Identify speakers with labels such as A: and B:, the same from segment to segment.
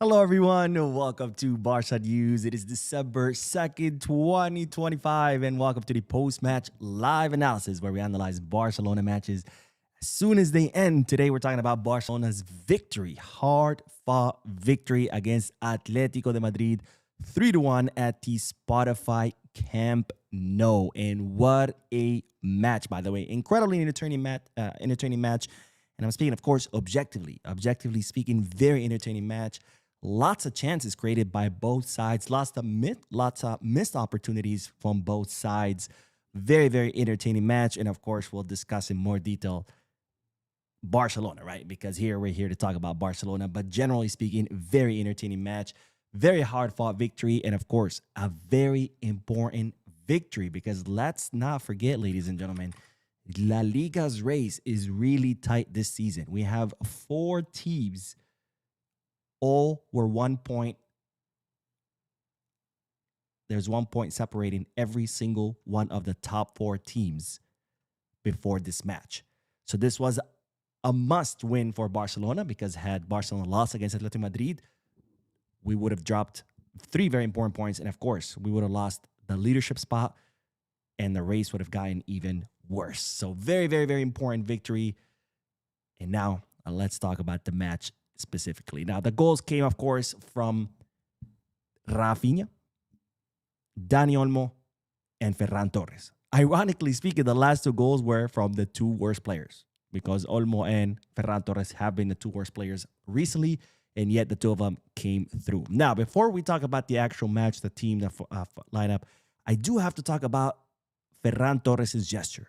A: Hello, everyone. Welcome to Barca News. It is December 2nd, 2025, and welcome to the post-match live analysis where we analyze Barcelona matches as soon as they end. Today, we're talking about Barcelona's victory, hard-fought victory against Atletico de Madrid, 3-1 at the Spotify Camp Nou. And what a match, by the way. Incredibly entertaining match. And I'm speaking, of course, objectively speaking, very entertaining match. Lots of chances created by both sides. Lots of missed opportunities from both sides. Very, very entertaining match. And of course, we'll discuss in more detail Barcelona, right? Because we're here to talk about Barcelona. But generally speaking, very entertaining match. Very hard-fought victory. And of course, a very important victory. Because let's not forget, ladies and gentlemen, La Liga's race is really tight this season. We have 4 teams. All were 1 point. There's 1 point separating every single one of the top 4 teams before this match. So this was a must win for Barcelona, because had Barcelona lost against Atletico Madrid, we would have dropped 3 very important points. And of course, we would have lost the leadership spot and the race would have gotten even worse. So very, very, very important victory. And now let's talk about the match specifically. Now, the goals came, of course, from Rafinha, Dani Olmo, and Ferran Torres. Ironically speaking, the last 2 goals were from the 2 worst players, because Olmo and Ferran Torres have been the 2 worst players recently, and yet the 2 of them came through. Now, before we talk about the actual match, the team, the lineup, I do have to talk about Ferran Torres' gesture,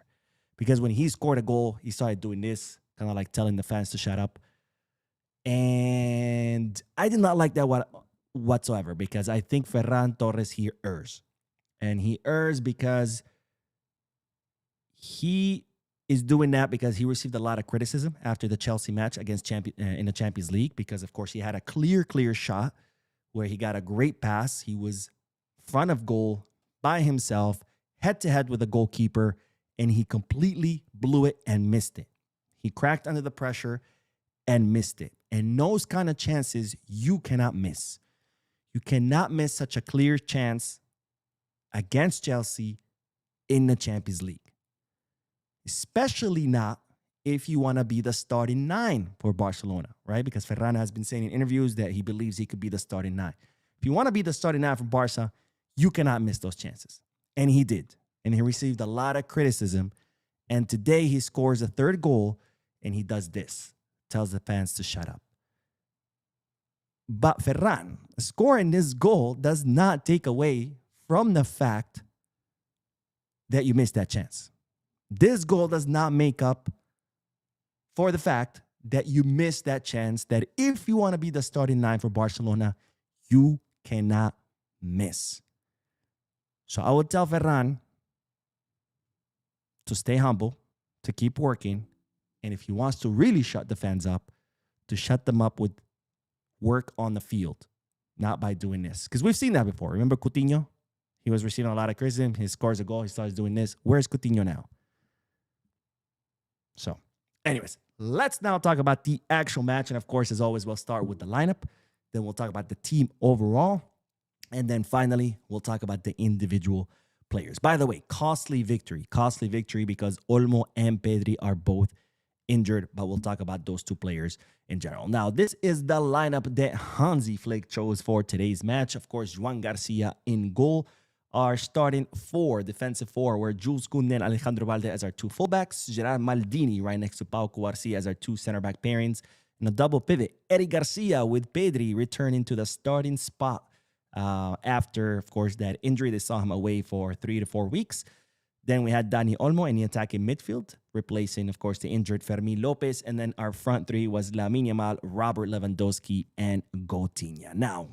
A: because when he scored a goal, he started doing this, kind of like telling the fans to shut up. And I did not like that whatsoever, because I think Ferran Torres here errs. And he errs because he is doing that because he received a lot of criticism after the Chelsea match against in the Champions League, because, of course, he had a clear shot where he got a great pass. He was front of goal by himself, head-to-head with the goalkeeper, and he completely blew it and missed it. He cracked under the pressure and missed it. And those kind of chances you cannot miss. You cannot miss such a clear chance against Chelsea in the Champions League. Especially not if you want to be the starting 9 for Barcelona, right? Because Ferran has been saying in interviews that he believes he could be the starting 9. If you want to be the starting 9 for Barca, you cannot miss those chances. And he did. And he received a lot of criticism. And today he scores a 3rd goal and he does this. Tells the fans to shut up. But Ferran, scoring this goal does not take away from the fact that you missed that chance. This goal does not make up for the fact that you missed that chance, that if you want to be the starting 9 for Barcelona, you cannot miss. So I would tell Ferran to stay humble, to keep working, and if he wants to really shut the fans up, to shut them up with work on the field, not by doing this. Because we've seen that before. Remember Coutinho? He was receiving a lot of criticism. He scores a goal. He starts doing this. Where's Coutinho now? So, anyways, let's now talk about the actual match. And of course, as always, we'll start with the lineup. Then we'll talk about the team overall. And then finally, we'll talk about the individual players. By the way, costly victory because Olmo and Pedri are both injured, but we'll talk about those 2 players in general. Now, this is the lineup that Hansi Flick chose for today's match. Of course, Joan Garcia in goal. Our starting 4, defensive 4, were Jules Koundé and Alejandro Balde as our 2 fullbacks, Gerard Maldini right next to Pau Cubarsí as our 2 center back pairings, and a double pivot, Eric Garcia with Pedri returning to the starting spot after, of course, that injury. They saw him away for 3 to 4 weeks. Then we had Dani Olmo in the attacking midfield, replacing, of course, the injured Fermín López. And then our front 3 was Lamine Yamal, Robert Lewandowski, and Coutinho. Now,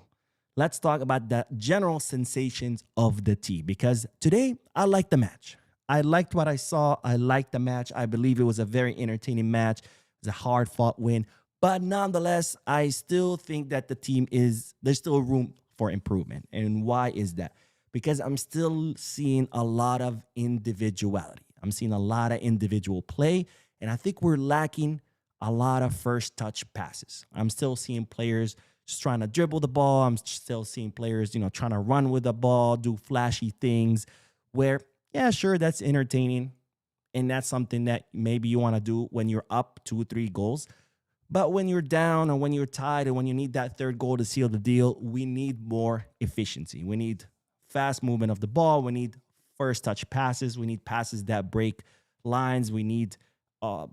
A: let's talk about the general sensations of the team, because today I liked the match. I liked what I saw. I liked the match. I believe it was a very entertaining match. It was a hard-fought win. But nonetheless, I still think that the team there's still room for improvement. And why is that? Because I'm still seeing a lot of individuality. I'm seeing a lot of individual play, and I think we're lacking a lot of first touch passes. I'm still seeing players just trying to dribble the ball. I'm still seeing players, trying to run with the ball, do flashy things where, yeah, sure, that's entertaining. And that's something that maybe you want to do when you're up 2 or 3 goals. But when you're down or when you're tied and when you need that third goal to seal the deal, we need more efficiency. We need fast movement of the ball. We need first touch passes. We need passes that break lines. We need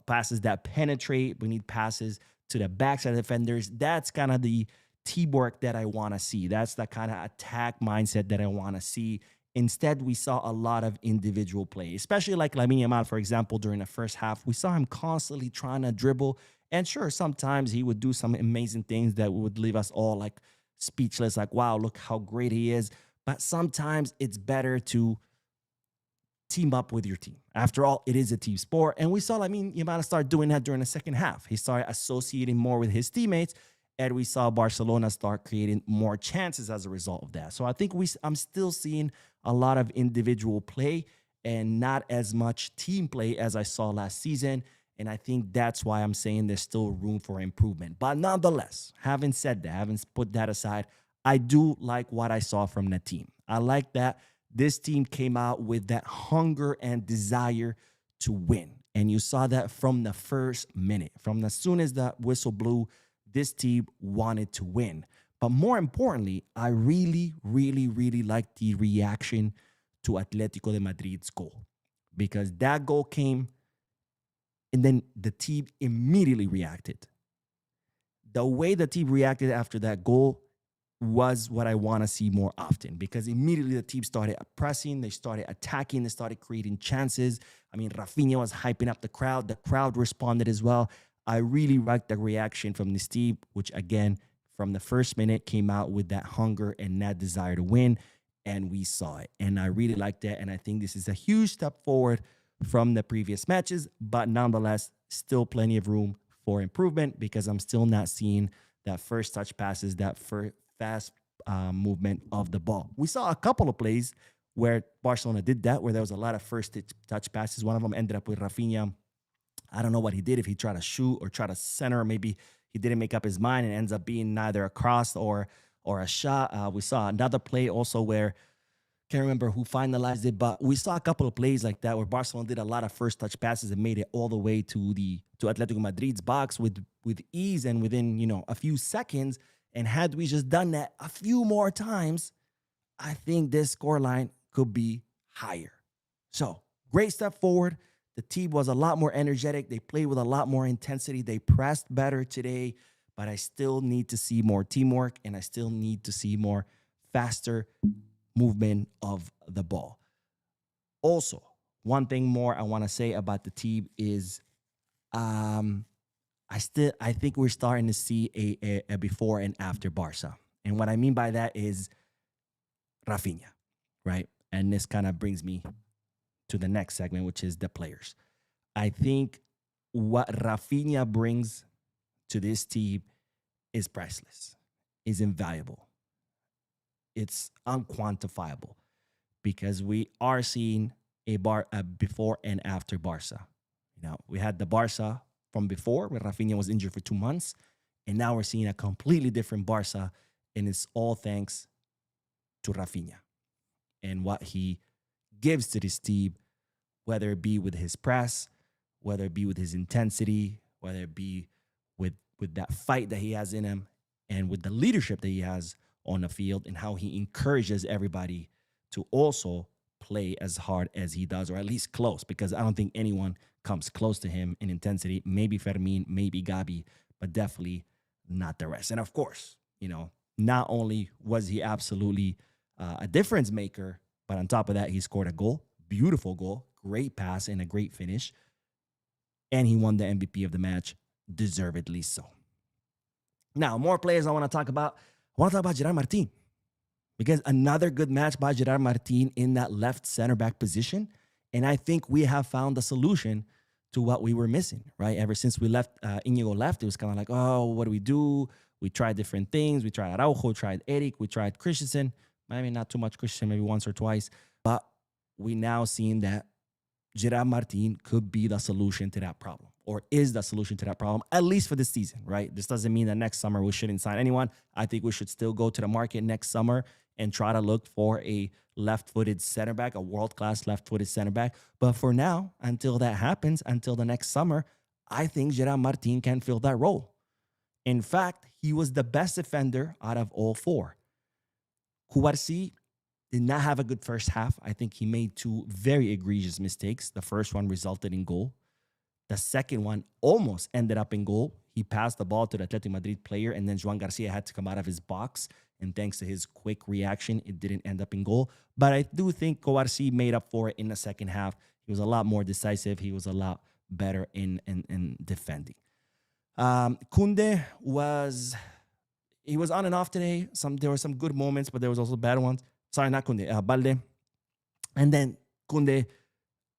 A: passes that penetrate. We need passes to the backside defenders. That's kind of the teamwork that I want to see. That's the kind of attack mindset that I want to see. Instead, we saw a lot of individual play, especially like Lamine Yamal, for example, during the first half. We saw him constantly trying to dribble. And sure, sometimes he would do some amazing things that would leave us all like speechless, like, wow, look how great he is. But sometimes it's better to team up with your team. After all, it is a team sport. And we saw Lamine Yamal start doing that during the second half. He started associating more with his teammates, and we saw Barcelona start creating more chances as a result of that. So I think I'm still seeing a lot of individual play and not as much team play as I saw last season. And I think that's why I'm saying there's still room for improvement. But nonetheless, having said that, having put that aside, I do like what I saw from the team. I like that this team came out with that hunger and desire to win. And you saw that from the first minute. From as soon as the whistle blew, this team wanted to win. But more importantly, I really, really, really liked the reaction to Atletico de Madrid's goal. Because that goal came, and then the team immediately reacted. The way the team reacted after that goal was what I want to see more often, because immediately the team started pressing, they started attacking, they started creating chances. I mean, Rafinha was hyping up the crowd. The crowd responded as well. I really liked the reaction from this team, which again, from the first minute came out with that hunger and that desire to win, and we saw it. And I really liked that, and I think this is a huge step forward from the previous matches, but nonetheless, still plenty of room for improvement because I'm still not seeing that first touch passes, that fast movement of the ball. We saw a couple of plays where Barcelona did that, where there was a lot of first touch passes. One of them ended up with Rafinha. I don't know what he did, if he tried to shoot or try to center, or maybe he didn't make up his mind and ends up being neither a cross or a shot. We saw another play also where, can't remember who finalized it, but we saw a couple of plays like that where Barcelona did a lot of first touch passes and made it all the way to Atletico Madrid's box with ease and within a few seconds. And had we just done that a few more times, I think this scoreline could be higher. So great step forward. The team was a lot more energetic. They played with a lot more intensity. They pressed better today, but I still need to see more teamwork, and I still need to see more faster movement of the ball. Also, one thing more I want to say about the team is I think we're starting to see a before and after Barca. And what I mean by that is Rafinha, right? And this kind of brings me to the next segment, which is the players. I think what Rafinha brings to this team is priceless, is invaluable. It's unquantifiable because we are seeing a before and after Barca. We had the Barca from before, where Rafinha was injured for 2 months, and now we're seeing a completely different Barca, and it's all thanks to Rafinha and what he gives to this team, whether it be with his press, whether it be with his intensity, whether it be with that fight that he has in him, and with the leadership that he has on the field, and how he encourages everybody to also play as hard as he does, or at least close, because I don't think anyone comes close to him in intensity. Maybe Fermin, maybe Gabi, but definitely not the rest. And of course, not only was he absolutely a difference maker, but on top of that, he scored a goal, beautiful goal, great pass, and a great finish. And he won the MVP of the match, deservedly so. Now, more players I want to talk about. I want to talk about Gerard Martin, because another good match by Gerard Martin in that left center back position. And I think we have found a solution to what we were missing, right? Ever since we left, Inigo left, it was kind of like, oh, what do we do? We tried different things. We tried Araujo, tried Eric, we tried Christensen. Maybe not too much Christensen, maybe once or twice. But we now seen that Gerard Martin could be the solution to that problem. or is the solution to that problem, at least for this season, right? This doesn't mean that next summer we shouldn't sign anyone. I think we should still go to the market next summer and try to look for a left-footed center back, a world-class left-footed center back. But for now, until that happens, until the next summer, I think Gerard Martin can fill that role. In fact, he was the best defender out of all four. Cubarsí did not have a good first half. I think he made two very egregious mistakes. The first one resulted in goal. The second one almost ended up in goal. He passed the ball to the Atletico Madrid player, and then Joan Garcia had to come out of his box. And thanks to his quick reaction, it didn't end up in goal. But I do think Cubarsí made up for it in the second half. He was a lot more decisive. He was a lot better in defending. Koundé was on and off today. There were some good moments, but there was also bad ones. Sorry, not Koundé, Balde. And then Koundé,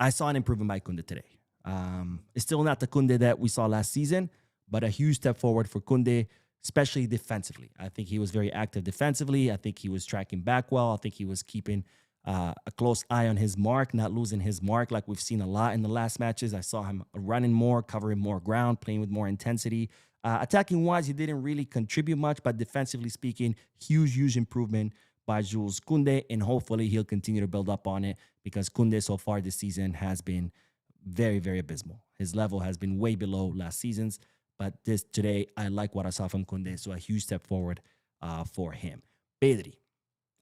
A: I saw an improvement by Koundé today. It's still not the Koundé that we saw last season, but a huge step forward for Koundé, especially defensively. I think he was very active defensively. I think he was tracking back well. I think he was keeping a close eye on his mark, not losing his mark like we've seen a lot in the last matches. I saw him running more, covering more ground, playing with more intensity. Attacking-wise, he didn't really contribute much, but defensively speaking, huge improvement by Jules Koundé, and hopefully he'll continue to build up on it because Koundé so far this season has been very abysmal. His level has been way below last season's, but today, I like what I saw from Koundé, so a huge step forward for him. Pedri,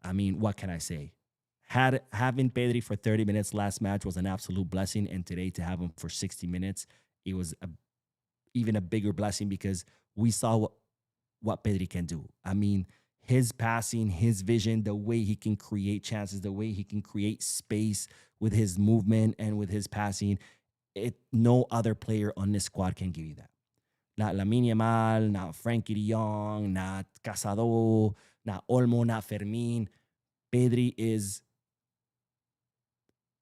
A: I mean, what can I say? Having Pedri for 30 minutes last match was an absolute blessing, and today to have him for 60 minutes, it was even a bigger blessing because we saw what Pedri can do. I mean, his passing, his vision, the way he can create chances, the way he can create space with his movement and with his passing, no other player on this squad can give you that. Not Lamine Yamal, not Frankie de Jong, not Casado, not Olmo, not Fermin. Pedri is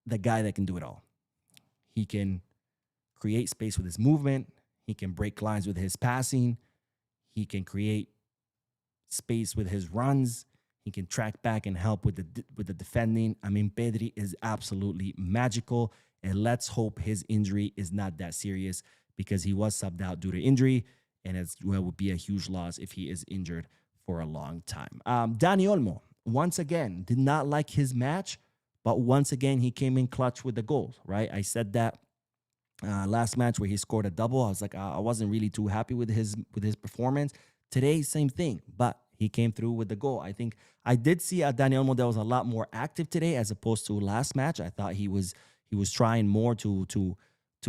A: the guy that can do it all. He can create space with his movement. He can break lines with his passing. He can create space with his runs. He can track back and help with the defending. I mean, Pedri is absolutely magical, and let's hope his injury is not that serious because he was subbed out due to injury, and it would be a huge loss if he is injured for a long time. Dani Olmo, once again, did not like his match, but once again, he came in clutch with the goal, right? I said that last match where he scored a double. I was like, I wasn't really too happy with his performance. Today, same thing, but he came through with the goal. I think I did see a Dani Olmo that was a lot more active today as opposed to last match. I thought he was trying more to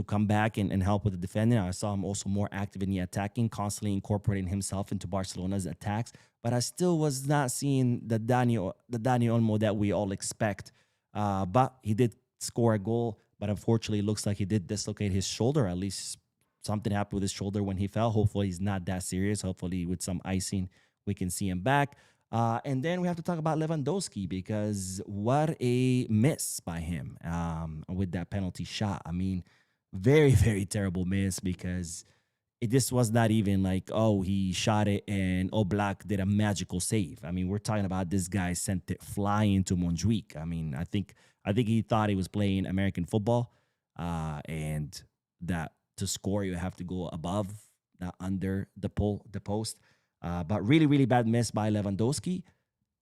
A: come back and help with the defending. I saw him also more active in the attacking, constantly incorporating himself into Barcelona's attacks. But I still was not seeing the Dani Olmo that we all expect. But he did score a goal, but unfortunately, it looks like he did dislocate his shoulder. At least something happened with his shoulder when he fell. Hopefully, he's not that serious. Hopefully, with some icing, we can see him back. And then we have to talk about Lewandowski because what a miss by him with that penalty shot. I mean, very terrible miss because this was not even like, oh, he shot it and Oblak did a magical save. I mean, we're talking about this guy sent it flying to Montjuic. I mean, I think he thought he was playing American football and that to score, you have to go above, not under the post. But really bad miss by Lewandowski.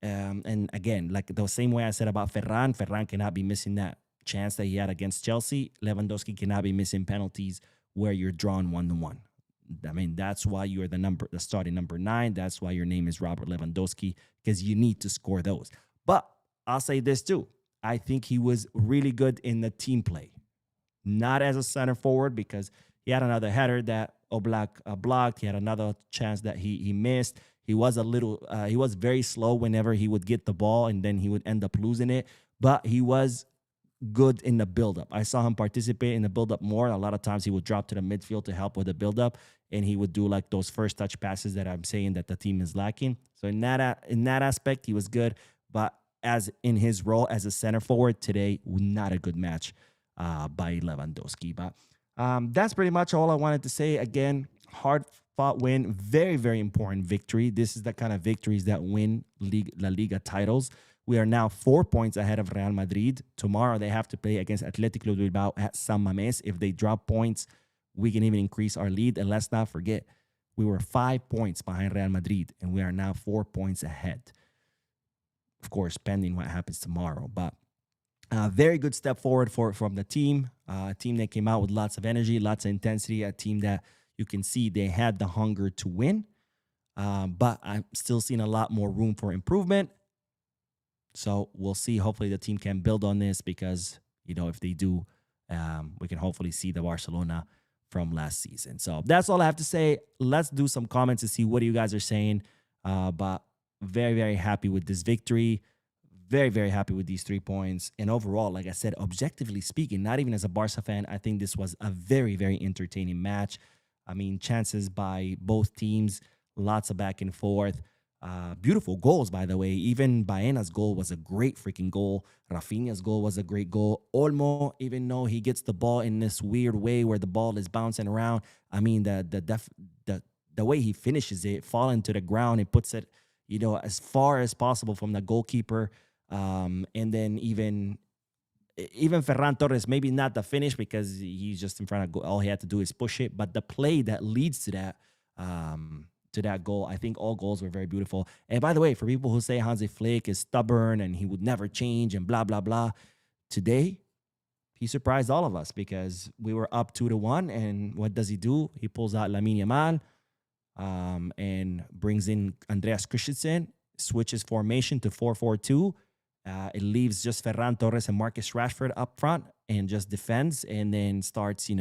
A: And again, like the same way I said about Ferran cannot be missing that chance that he had against Chelsea. Lewandowski cannot be missing penalties where you're drawn 1-1. I mean, that's why you are the starting number 9. That's why your name is Robert Lewandowski, because you need to score those. But I'll say this too. I think he was really good in the team play. Not as a center forward because he had another header that Oblak blocked. He had another chance that he missed. He was very slow whenever he would get the ball and then he would end up losing it. But he was good in the buildup. I saw him participate in the buildup more. A lot of times he would drop to the midfield to help with the buildup, and he would do like those first touch passes that I'm saying that the team is lacking. So in that aspect, he was good. But as in his role as a center forward today, not a good match by Lewandowski. But that's pretty much all I wanted to say. Again, hard-fought win, very important victory. This is the kind of victories that win La Liga titles. We are now 4 points ahead of Real Madrid. Tomorrow they have to play against Atletico Bilbao at San Mamés. If they drop points, we can even increase our lead. And let's not forget, we were 5 points behind Real Madrid, and we are now 4 points ahead. Of course, pending what happens tomorrow. But very good step forward from the team. A team that came out with lots of energy, lots of intensity. A team that you can see they had the hunger to win. But I'm still seeing a lot more room for improvement. So we'll see. Hopefully the team can build on this because, if they do, we can hopefully see the Barcelona from last season. So that's all I have to say. Let's do some comments to see what you guys are saying. But very, very happy with this victory. Very, very happy with these 3 points. And overall, like I said, objectively speaking, not even as a Barca fan, I think this was a very, very entertaining match. I mean, chances by both teams, lots of back and forth. Beautiful goals, by the way. Even Baena's goal was a great freaking goal. Rafinha's goal was a great goal. Olmo, even though he gets the ball in this weird way where the ball is bouncing around, I mean, the way he finishes it, falling to the ground and puts it, as far as possible from the goalkeeper. And then even Ferran Torres, maybe not the finish because he's just in front of goal. All he had to do is push it. But the play that leads to that goal, I think all goals were very beautiful. And by the way, for people who say Hansi Flick is stubborn and he would never change and blah, blah, blah, today he surprised all of us because we were up 2-1. And what does he do? He pulls out Lamine Yamal and brings in Andreas Christensen, switches formation to 4-4-2. It leaves just Ferran Torres and Marcus Rashford up front and just defends and then starts,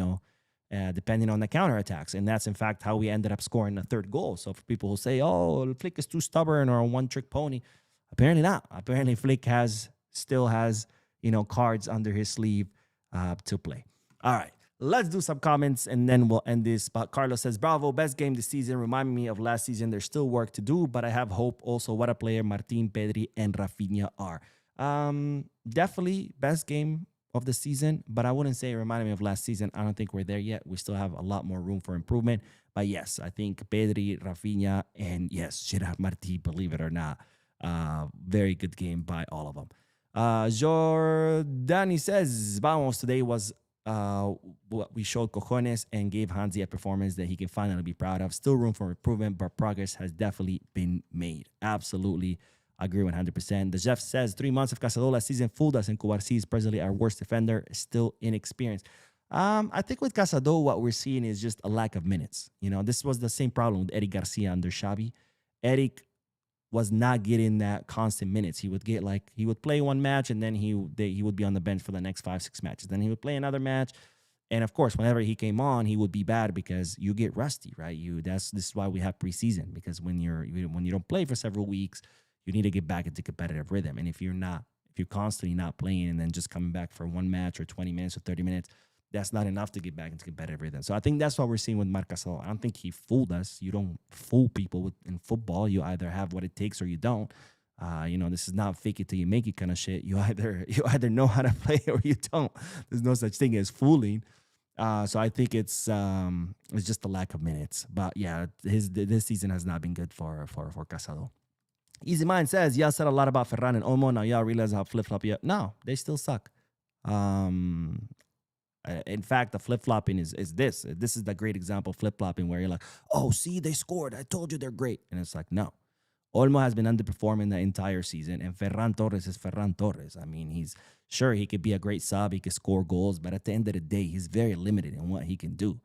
A: depending on the counterattacks. And that's, in fact, how we ended up scoring the third goal. So for people who say, oh, Flick is too stubborn or a one-trick pony, apparently not. Apparently Flick still has, cards under his sleeve to play. All right. Let's do some comments and then we'll end this. But Carlos says, bravo, best game this season. Remind me of last season. There's still work to do, but I have hope. Also, what a player Martin, Pedri, and Rafinha are. Definitely best game of the season, but I wouldn't say it reminded me of last season. I don't think we're there yet. We still have a lot more room for improvement. But yes, I think Pedri, Rafinha, and yes, Gerard Martí, believe it or not. Very good game by all of them. Jordani says, vamos, today was we showed cojones and gave Hansi a performance that he can finally be proud of. Still room for improvement, but progress has definitely been made. Absolutely agree 100%. The Jeff says 3 months of Casado last season fooled us, and Cubarsí is presently our worst defender, still inexperienced. I think with Casado, what we're seeing is just a lack of minutes. This was the same problem with Eric Garcia under Xavi. Eric was not getting that constant minutes. He would play one match and then he would be on the bench for the next 5-6 matches. Then he would play another match. And of course, whenever he came on, he would be bad because you get rusty, right? This is why we have preseason, because when you don't play for several weeks, you need to get back into competitive rhythm. And if you're constantly not playing and then just coming back for one match or 20 minutes or 30 minutes, that's not enough to get back into competitive rhythm. So I think that's what we're seeing with Marc Gasol. I don't think he fooled us. You don't fool people in football. You either have what it takes or you don't. This is not fake it till you make it kind of shit. You either know how to play or you don't. There's no such thing as fooling. So I think it's just a lack of minutes. But yeah, this season has not been good for Casado. Easy Mind says, y'all said a lot about Ferran and Olmo. Now y'all realize how flip-flop you. No, they still suck. In fact, the flip-flopping is this. This is the great example of flip-flopping where you're like, oh, see, they scored. I told you they're great. And it's like, no. Olmo has been underperforming the entire season, and Ferran Torres is Ferran Torres. I mean, he could be a great sub. He could score goals, but at the end of the day, he's very limited in what he can do.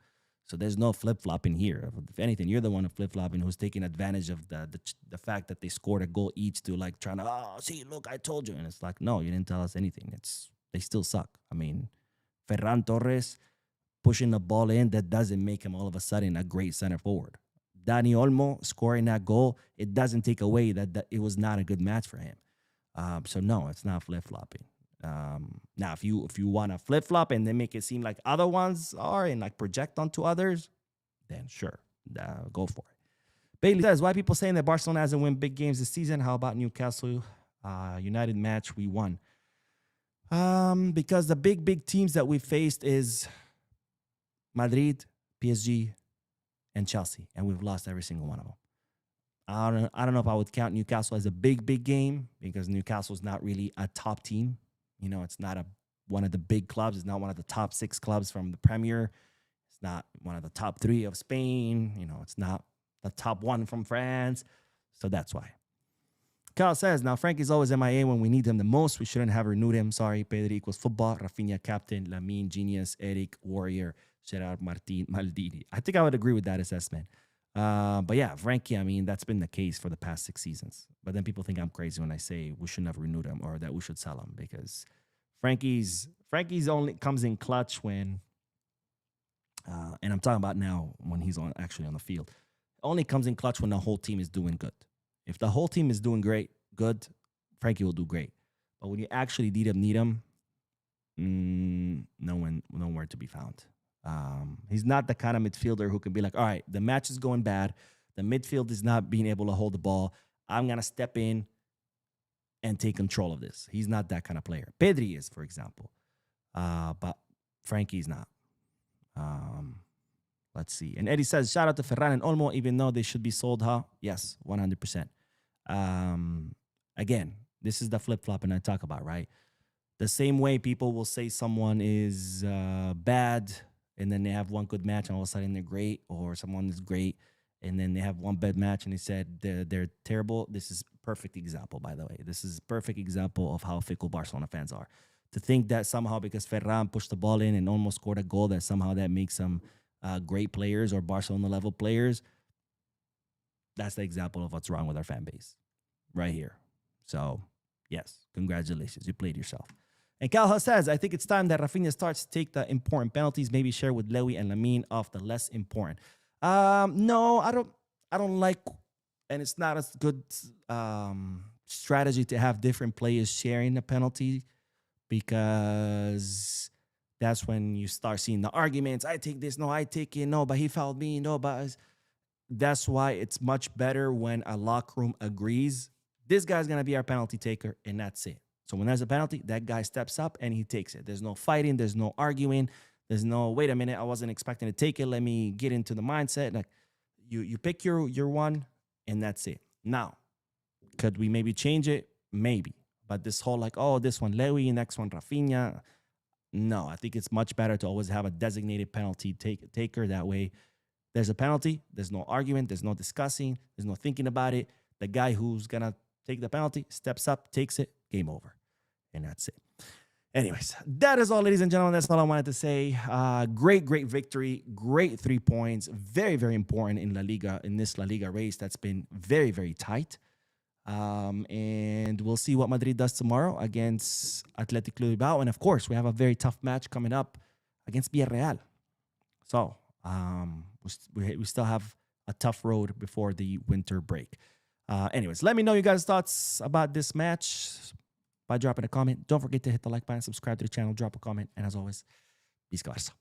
A: So there's no flip-flopping here. If anything, you're the one flip-flopping who's taking advantage of the fact that they scored a goal each to like trying to, oh, see, look, I told you. And it's like, no, you didn't tell us anything. They still suck. I mean, Ferran Torres pushing the ball in, that doesn't make him all of a sudden a great center forward. Dani Olmo scoring that goal, it doesn't take away that it was not a good match for him. So no, it's not flip-flopping. Now, if you want to flip-flop and then make it seem like other ones are and like project onto others, then sure, go for it. Bailey says, why people saying that Barcelona hasn't won big games this season? How about Newcastle United match we won? Because the big teams that we faced is Madrid, PSG, and Chelsea, and we've lost every single one of them. I don't know if I would count Newcastle as a big game because Newcastle's not really a top team. It's not one of the big clubs. It's not one of the top 6 clubs from the Premier. It's not one of the top 3 of Spain. It's not the top 1 from France. So that's why. Cal says, now Frankie's always MIA when we need him the most. We shouldn't have renewed him. Sorry, Pedri equals football. Rafinha, captain. Lamine, genius. Eric, warrior. Gerard, Martin, Maldini. I think I would agree with that assessment. But yeah, Frankie, I mean, that's been the case for the past 6 seasons. But then people think I'm crazy when I say we shouldn't have renewed him or that we should sell him, because Frankie's only comes in clutch when, and I'm talking about now when he's actually on the field, only comes in clutch when the whole team is doing good. If the whole team is doing good, Frankie will do great. But when you actually need him, nowhere to be found. He's not the kind of midfielder who can be like, all right, the match is going bad. The midfield is not being able to hold the ball. I'm going to step in and take control of this. He's not that kind of player. Pedri is, for example. But Frankie's not. Let's see. And Eddie says, shout out to Ferran and Olmo, even though they should be sold, huh? Yes, 100%. Again, this is the flip-flop I talk about, right? The same way people will say someone is bad and then they have one good match and all of a sudden they're great, or someone is great and then they have one bad match and they said they're terrible. This is a perfect example, by the way. This is a perfect example of how fickle Barcelona fans are. To think that somehow because Ferran pushed the ball in and almost scored a goal, that somehow that makes them great players or Barcelona-level players, that's the example of what's wrong with our fan base right here. So, yes, congratulations. You played yourself. And Calha says, I think it's time that Rafinha starts to take the important penalties, maybe share with Lewy and Lamine off the less important. No, I don't like, and it's not a good strategy to have different players sharing the penalty, because that's when you start seeing the arguments. I take this, no, I take it, no, but he fouled me, no, but that's why it's much better when a locker room agrees, this guy's going to be our penalty taker, and that's it. So when there's a penalty, that guy steps up and he takes it. There's no fighting. There's no arguing. There's no, wait a minute, I wasn't expecting to take it. Let me get into the mindset. Like, you pick your one, and that's it. Now, could we maybe change it? Maybe. But this whole like, oh, this one Lewy, next one Rafinha. No, I think it's much better to always have a designated penalty taker. That way, there's a penalty. There's no argument. There's no discussing. There's no thinking about it. The guy who's going to take the penalty steps up, takes it, game over. And that's it. Anyways, that is all, ladies and gentlemen. That's all I wanted to say. Great victory. Great 3 points. Very, very important in La Liga, in this La Liga race that's been very, very tight. And we'll see what Madrid does tomorrow against Atletico Bilbao. And of course, we have a very tough match coming up against Villarreal. So we still have a tough road before the winter break. Anyways, let me know you guys' thoughts about this match by dropping a comment. Don't forget to hit the like button, subscribe to the channel, drop a comment, and as always, peace, guys.